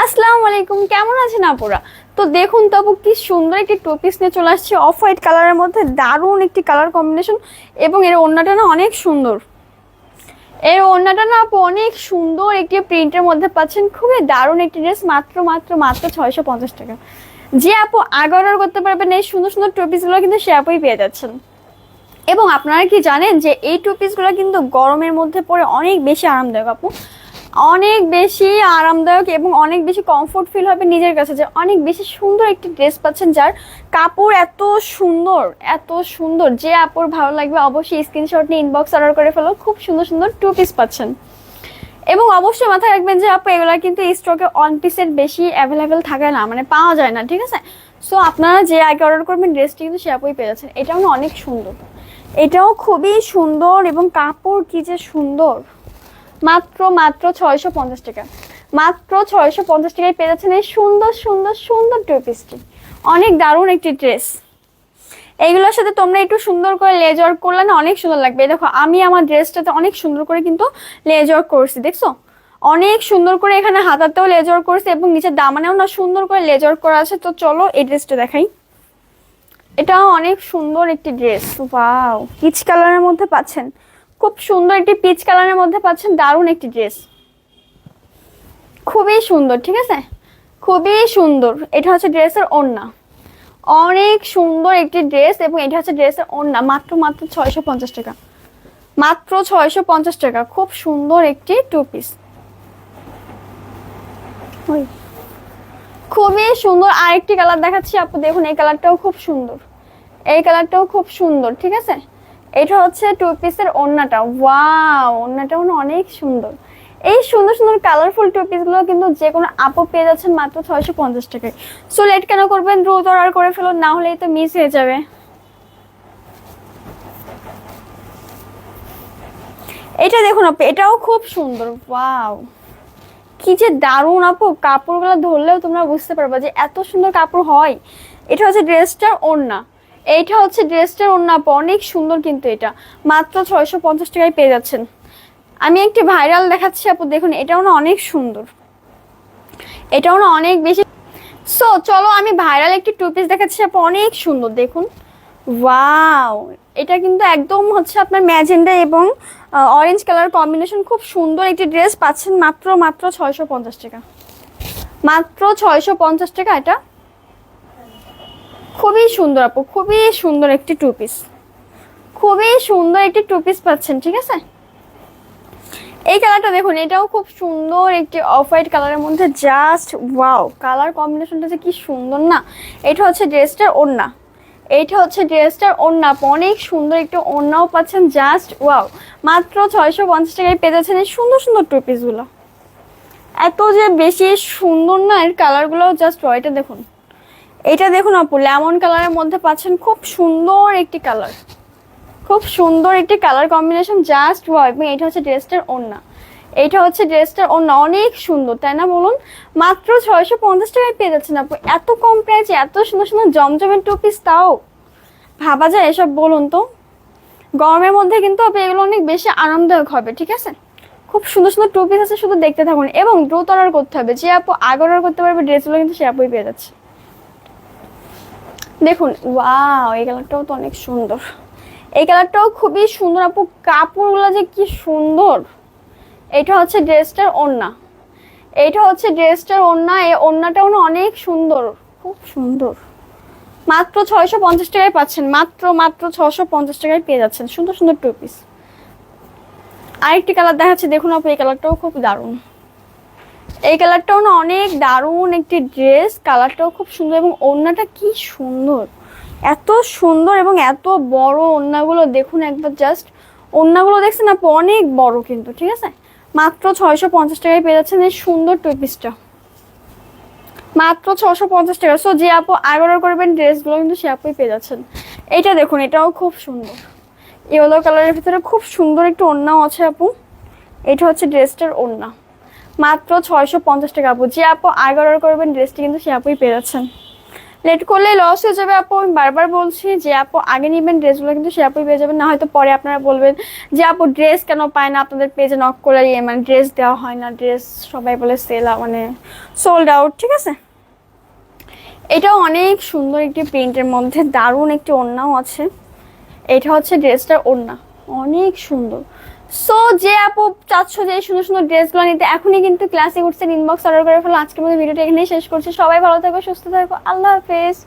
আসসালামু আলাইকুম, কেমন আছেন আপুরা? তো দেখুন তো আপু, কি সুন্দর একটি টু পিস নিয়ে চলে আসছে অফ হোয়াইট কালারের মধ্যে। দারুণ একটি কালার কম্বিনেশন এবং এর ওড়নাটা না অনেক সুন্দর। এর ওড়নাটা না আপু অনেক সুন্দর একটি প্রিন্টের মধ্যে পাচ্ছেন। খুবই দারুণ একটি ড্রেস, মাত্র মাত্র মাত্র 650 টাকা। যে আপু আগে অর্ডার করতে পারবেন এই সুন্দর সুন্দর টু পিসগুলো কিন্তু সে আপুই পেয়ে যাচ্ছেন। এবং আপনারা কি জানেন যে এই টু পিসগুলো কিন্তু গরমের মধ্যে পরে অনেক বেশি আরামদায়ক আপু, অনেক বেশি আরামদায়ক এবং অনেক বেশি কমফোর্ট ফিল হবে নিজের কাছে, যে অনেক বেশি সুন্দর একটি ড্রেস পাচ্ছেন যার কাপড় এত সুন্দর, এত সুন্দর। যে আপুর ভালো লাগবে অবশ্যই স্ক্রিনশট নিয়ে ইনবক্স অর্ডার করে ফেলো। খুব সুন্দর সুন্দর টু পিস পাচ্ছেন। এবং অবশ্যই মাথায় রাখবেন যে আপু এগুলো কিন্তু স্টকে অন পিসের বেশি অ্যাভেলেবেল থাকে না, মানে পাওয়া যায় না, ঠিক আছে? সো আপনারা যে আগে অর্ডার করবেন ড্রেসটি কিন্তু সে আপুই পেয়ে যাচ্ছেন। এটাও না অনেক সুন্দর, এটাও খুবই সুন্দর এবং কাপড় কি যে সুন্দর। মাত্র মাত্র 650 টাকা, মাত্র 650 টাকায় পেয়ে যাচ্ছেন এই সুন্দর সুন্দর সুন্দর টু পিসটি। অনেক দারুণ একটি ড্রেস। এইগুলোর সাথে তোমরা একটু সুন্দর করে লেজ ওয়ার্ক করলে না অনেক সুন্দর লাগবে। দেখো আমি আমার ড্রেসটাতে অনেক সুন্দর করে কিন্তু লেজ ওয়ার্ক করছি, দেখছো? অনেক সুন্দর করে এখানে হাতাতেও লেজ ওয়ার্ক করছি এবং নিচের দামানেও না সুন্দর করে লেজ ওয়ার্ক করা আছে। তো চলো এই ড্রেসটা দেখাই। এটাও অনেক সুন্দর একটি ড্রেস। ওয়াও, পিচ কালারের মধ্যে পাচ্ছেন, খুব সুন্দর একটি পিচ কালারের মধ্যে পাচ্ছেন। দারুণ একটি ড্রেস, খুবই সুন্দর, ঠিক আছে? খুবই সুন্দর। এটা হচ্ছে ড্রেসের ওড়না, অনেক সুন্দর একটি ড্রেস এবং এটা হচ্ছে ড্রেসের ওড়না। মাত্র মাত্র 650 টাকা, মাত্র 650 টাকা। খুব সুন্দর একটি টু পিস, খুবই সুন্দর। আরেকটি কালার দেখাচ্ছি আপু, দেখুন এই কালারটাও খুব সুন্দর, এই কালারটাও খুব সুন্দর, ঠিক আছে? এটা হচ্ছে টু পিসের ওড়নাটা। ওয়াও, ওড়নাটাও না অনেক সুন্দর। এই সুন্দর সুন্দর কালারফুল টু পিস গুলো কিন্তু যে কোনো আপু পেয়ে যাচ্ছেন মাত্র 650 টাকায়। সো লেট কেন করবেন, দ্রুত অর্ডার করে ফেলুন, না হলেই তো মিস হয়ে যাবে। এটা দেখুন আপু, এটাও খুব সুন্দর। ওয়াও, কি যে দারুণ আপু, কাপড়গুলো ধরলেও তোমরা বুঝতে পারবা যে এত সুন্দর কাপড় হয়। এটা হচ্ছে ড্রেসটার ওড়না, এইটা হচ্ছে ড্রেসটার ওড়না আপু, অনেক সুন্দর। কিন্তু এটা মাত্র 650 টাকায় পেয়ে যাচ্ছেন। আমি একটি ভাইরাল দেখাচ্ছি আপু, দেখুন এটাও না অনেক সুন্দর, এটাও না অনেক বেশি। সো চলো আমি ভাইরাল একটি টু পিস দেখাচ্ছি আপু, অনেক সুন্দর, দেখুন। ওয়াও, এটা কিন্তু একদম হচ্ছে আপনার ম্যাজেন্ডা এবং অরেঞ্জ কালার কম্বিনেশন। খুব সুন্দর একটি ড্রেস পাচ্ছেন মাত্র মাত্র 650 টাকা, মাত্র 650 টাকা। এটা খুবই সুন্দর আপু, খুবই সুন্দর একটি টু পিস, খুবই সুন্দর একটি টু পিস পাচ্ছেন, ঠিক আছে? এই কালারটা দেখুন, এটাও খুব সুন্দর একটি অফ হোয়াইট কালারের মধ্যে। জাস্ট ওয়াও, কালার কম্বিনেশনটা যে কি সুন্দর না। এটা হচ্ছে ড্রেসটার ওড়না, এইটা হচ্ছে ড্রেসটার ওড়না। অনেক সুন্দর একটু ওড়নাও পাচ্ছেন। জাস্ট ওয়াও, মাত্র 650 টাকায় পেয়ে যাচ্ছেন এই সুন্দর সুন্দর টু পিসগুলো। এত যে বেশি সুন্দর না এর কালারগুলো, জাস্ট ওয়াও। এটা দেখুন, এটা দেখুন আপু, লেমন কালারের মধ্যে পাচ্ছেন। খুব সুন্দর একটি কালার, খুব সুন্দর একটি কালার কম্বিনেশন। Just wow. এবং এটা হচ্ছে ড্রেসটার ওড়না, এইটা হচ্ছে ড্রেসটার ওড়না। অনেক সুন্দর, তাই না বলুন? মাত্র 650 টাকায় পেয়ে যাচ্ছেন আপু, এত কম প্রাইসে এত সুন্দর সুন্দর জমজমের টু পিস। তাও ভাবা যায় এসব, বলুন তো? গরমের মধ্যে কিন্তু আপনি এগুলো অনেক বেশি আরামদায়ক হবে, ঠিক আছে? খুব সুন্দর সুন্দর টু পিস আছে, শুধু দেখতে থাকুন এবং দ্রুত অর্ডার করতে হবে। যে আপু আগে অর্ডার করতে পারবে ড্রেসগুলো কিন্তু সে আপুই পেয়ে যাচ্ছে। দেখুন, ওয়াও, এই কালারটাও তো অনেক সুন্দর, এই কালারটাও খুবই সুন্দর আপু। কাপড়গুলো যে কি সুন্দর। এটা হচ্ছে ড্রেসটার ওড়না, এইটা হচ্ছে ড্রেসটার ওড়না। এই ওড়নাটাও না অনেক সুন্দর, খুব সুন্দর। মাত্র 650 টাকায় পাচ্ছেন, মাত্র মাত্র 650 টাকায় পেয়ে যাচ্ছেন সুন্দর সুন্দর টু পিস। আরেকটি কালার দেখাচ্ছে, দেখুন আপু, এই কালারটাও খুব দারুণ। এই কালারটাও না অনেক দারুণ একটি ড্রেস, কালারটাও খুব সুন্দর এবং ওড়নাটা কি সুন্দর, এত সুন্দর এবং এত বড় ওড়নাগুলো দেখুন একবার। জাস্ট ওড়নাগুলো দেখছেন আপু, অনেক বড় কিন্তু, ঠিক আছে? মাত্র 650 টাকায় পেয়ে যাচ্ছেন এই সুন্দর টু পিসটা, মাত্র 650 টাকা। সো যে আপু আগে অর্ডার করবেন ড্রেসগুলো কিন্তু সে আপুই পেয়ে যাচ্ছেন। এইটা দেখুন, এটাও খুব সুন্দর, ইয়েলো কালারের ভিতরে খুব সুন্দর একটু ওড়নাও আছে আপু। এটা হচ্ছে ড্রেসটার ওড়না, মাত্র 650 টাকা আপু। যে আপু আগে অর্ডার করবেন ড্রেসটি কিন্তু সে আপুই পেয়ে যাচ্ছেন। লেট করলে লস হয়ে যাবে আপু। আমি বারবার বলছি যে আপু আগে নিবেন ড্রেসগুলো, কিন্তু সে আপুই পেয়ে যাবেন, না হয়তো পরে আপনারা বলবেন যে আপু ড্রেস কেন পায় না, আপনাদের পেজে নক করে মানে ড্রেস দেওয়া হয় না, ড্রেস সবাই বলে সেল মানে সোল্ড আউট। ঠিক আছে, এটাও অনেক সুন্দর একটি প্রিন্টের মধ্যে, দারুণ একটি ওড়নাও আছে। এটা হচ্ছে ড্রেসটার ওড়না, অনেক সুন্দর। সো যে আপু চাচ্ছ যে এই সুন্দর সুন্দর ড্রেসগুলো নিতে, এখনই কিন্তু ক্লাসিক উঠছে ইনবক্স অর্ডার করে ফেলো। আজকের মধ্যে ভিডিওটা এখানেই শেষ করছি। সবাই ভালো থাকো, সুস্থ থাকো, আল্লাহ হাফেজ।